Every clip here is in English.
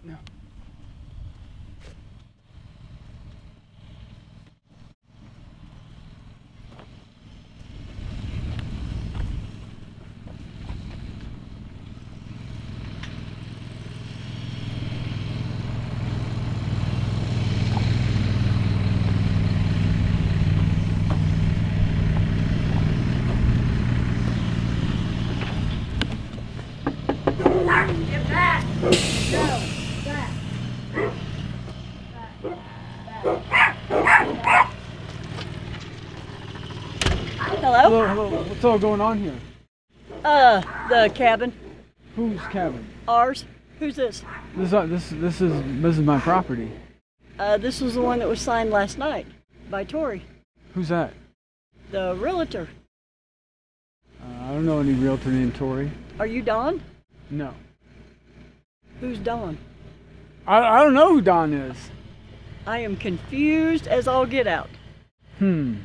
No. Get back! Go! Back! Hello, hello. What's all going on here? The cabin. Whose cabin? Ours. Who's this? This is my property. This was the one that was signed last night by Tori, Who's that? the realtor. I don't know any realtor named Tori. Are you Don? No. Who's Don? I don't know who Don is. I am confused as all get out. Well,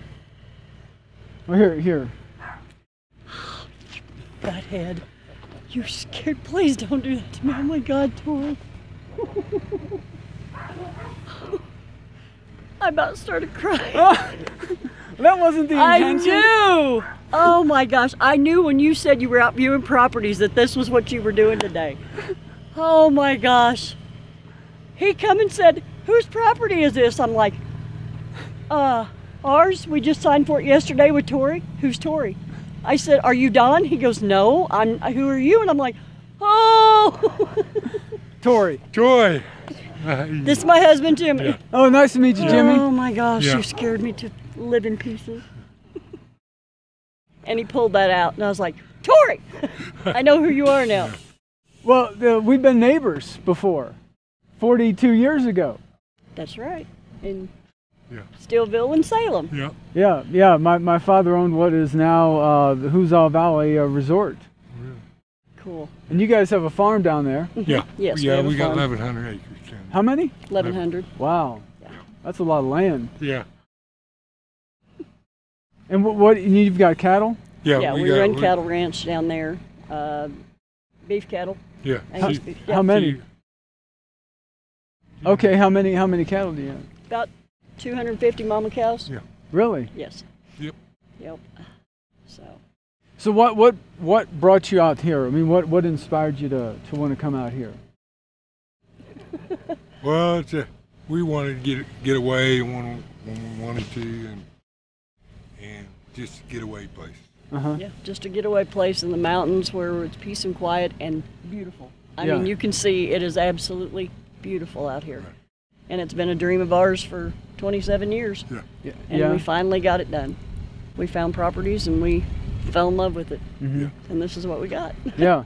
here. Butthead. You're scared. Please don't do that to me. Oh my God, Tori. I about started crying. That wasn't the intention. I knew! Oh my gosh, I knew when you said you were out viewing properties that this was what you were doing today. Oh my gosh. He come and said, whose property is this? I'm like, ours. We just signed for it yesterday with Tori. Who's Tori? I said, are you Don? He goes, no, who are you? And I'm like, oh. Tori. Joy. This is my husband, Jimmy. Yeah. Oh, nice to meet you, Jimmy. Oh my gosh, Yeah. you scared me to live in pieces. And he pulled that out, and I was like, Tori! I know who you are now. Well, we've been neighbors before, 42 years ago. That's right. In Yeah. Steelville and Salem. Yeah. Yeah. My father owned what is now the Hoozah Valley Resort. Cool. And you guys have a farm down there. Yeah. Yes, we Yeah, have a we got farm. 1,100 acres. How many? 1,100. Wow. Yeah. That's a lot of land. Yeah. And what you've got cattle? Yeah, we run cattle ranch down there. Beef cattle. Yeah. Angus See, beef. How many? Okay, how many cattle do you have? About 250 mama cows. Yeah. Really? Yes. Yep. Yep. So what brought you out here? I mean, what inspired you to want to come out here? Well, we wanted to get away when we wanted to, and just getaway place. Yeah, just a getaway place in the mountains where it's peace and quiet and beautiful. I Yeah. mean, you can see it is absolutely beautiful out here. Right. And it's been a dream of ours for 27 years. Yeah. And we finally got it done. We found properties and we fell in love with it. Mm-hmm. And this is what we got. Yeah.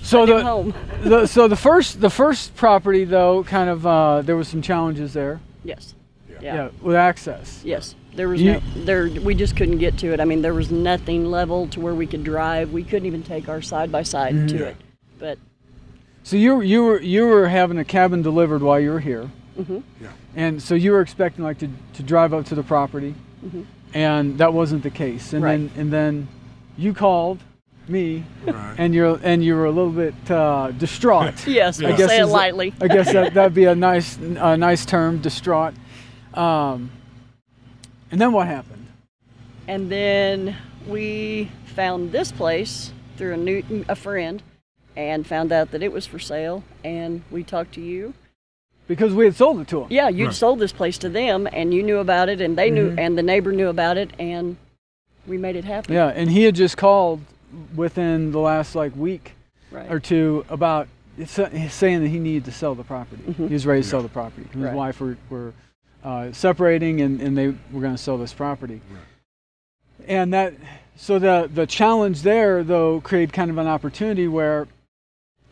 So home. the first property though, kind of there was some challenges there. Yes. Yeah, with access. Yes. There was we just couldn't get to it. I mean, there was nothing level to where we could drive. We couldn't even take our side by side to it. But so you were having a cabin delivered while you were here. Mm-hmm. Yeah. And so you were expecting like to drive up to the property, and that wasn't the case. And then you called me, and you were a little bit distraught. Yes, I guess say it lightly. I guess that'd be a nice term, distraught. And then what happened? And then we found this place through a friend, and found out that it was for sale. And we talked to you. Because we had sold it to them. Yeah, you'd sold this place to them, and you knew about it, and they knew, and the neighbor knew about it, and we made it happen. Yeah, and he had just called within the last week or two about saying that he needed to sell the property. He was ready to sell the property. His wife were separating, and they were going to sell this property. And so the challenge there though created kind of an opportunity where,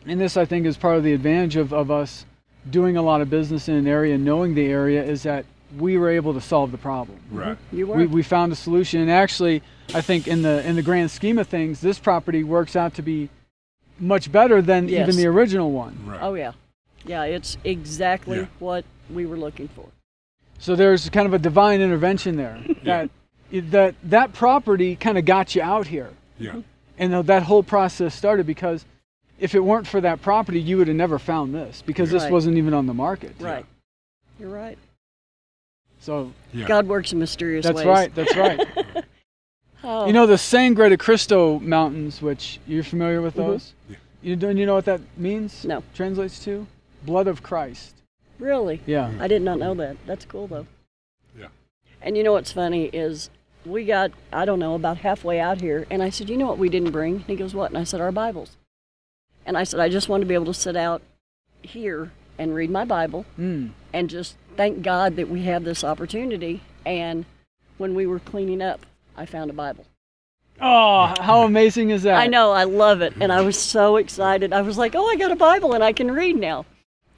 and this I think is part of the advantage of us doing a lot of business in an area, knowing the area, is that we were able to solve the problem. Right. You were. We found a solution, and actually, I think in the grand scheme of things, this property works out to be much better than even the original one. Right. Oh yeah, yeah. It's exactly what we were looking for. So there's kind of a divine intervention there. That property kind of got you out here. Yeah. And that whole process started because if it weren't for that property, you would have never found this because this wasn't even on the market. Right. You're right. So God works in mysterious ways. That's right. You know the Sangre de Cristo Mountains, which you're familiar with those? You know what that means? No. Translates to? Blood of Christ. Really? Yeah. I did not know that. That's cool though. Yeah. And you know what's funny is we got, I don't know, about halfway out here, and I said, you know what we didn't bring? And he goes, what? And I said, our Bibles. And I said, I just want to be able to sit out here and read my Bible and just thank God that we have this opportunity. And when we were cleaning up, I found a Bible. Oh, how amazing is that? I know, I love it. And I was so excited. I was like, oh, I got a Bible and I can read now.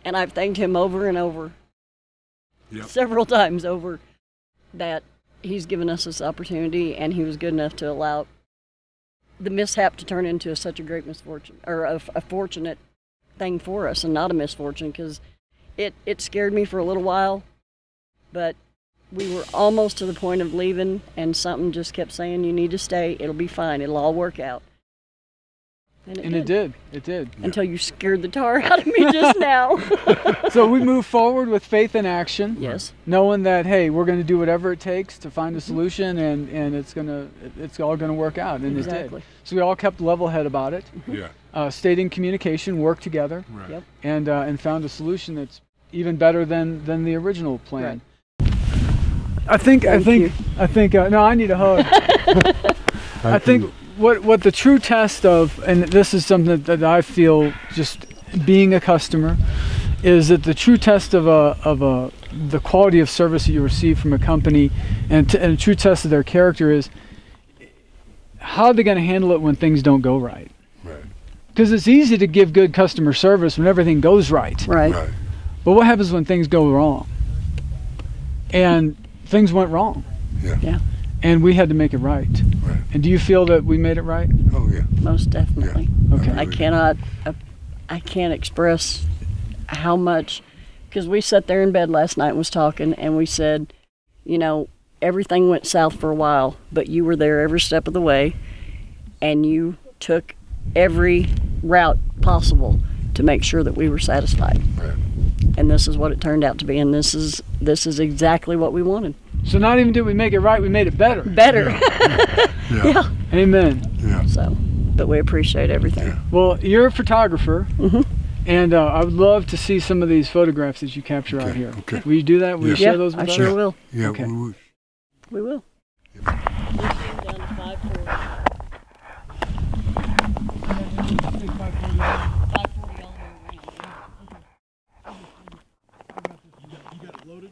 And I've thanked him over and over, several times over, that he's given us this opportunity, and he was good enough to allow the mishap to turn into such a great misfortune, or a fortunate thing for us, and not a misfortune, because it scared me for a little while, but we were almost to the point of leaving, and something just kept saying, you need to stay, it'll be fine, it'll all work out. And it did. Until you scared the tar out of me just now. So we move forward with faith and action. Yes. Knowing that, hey, we're going to do whatever it takes to find a solution, and it's all going to work out, and it did. So we all kept level head about it. Stayed in communication, worked together, and found a solution that's even better than the original plan. I think. No, I need a hug. I think. What the true test of, and this is something that I feel just being a customer, is that the true test of the quality of service that you receive from a company, and a true test of their character is how are they going to handle it when things don't go right. Because it's easy to give good customer service when everything goes right. But what happens when things go wrong? And things went wrong. And we had to make it right. And do you feel that we made it right? Oh yeah. Most definitely. Okay. I can't express how much, because we sat there in bed last night and was talking, and we said, you know, everything went south for a while, but you were there every step of the way, and you took every route possible to make sure that we were satisfied. And this is what it turned out to be, and this is exactly what we wanted. So not even did we make it right, we made it better. Amen. So, but we appreciate everything. Well, you're a photographer, and I would love to see some of these photographs that you capture out here. Will you do that? Will you share those with us? I sure will. Yeah, okay. We will. You got it loaded?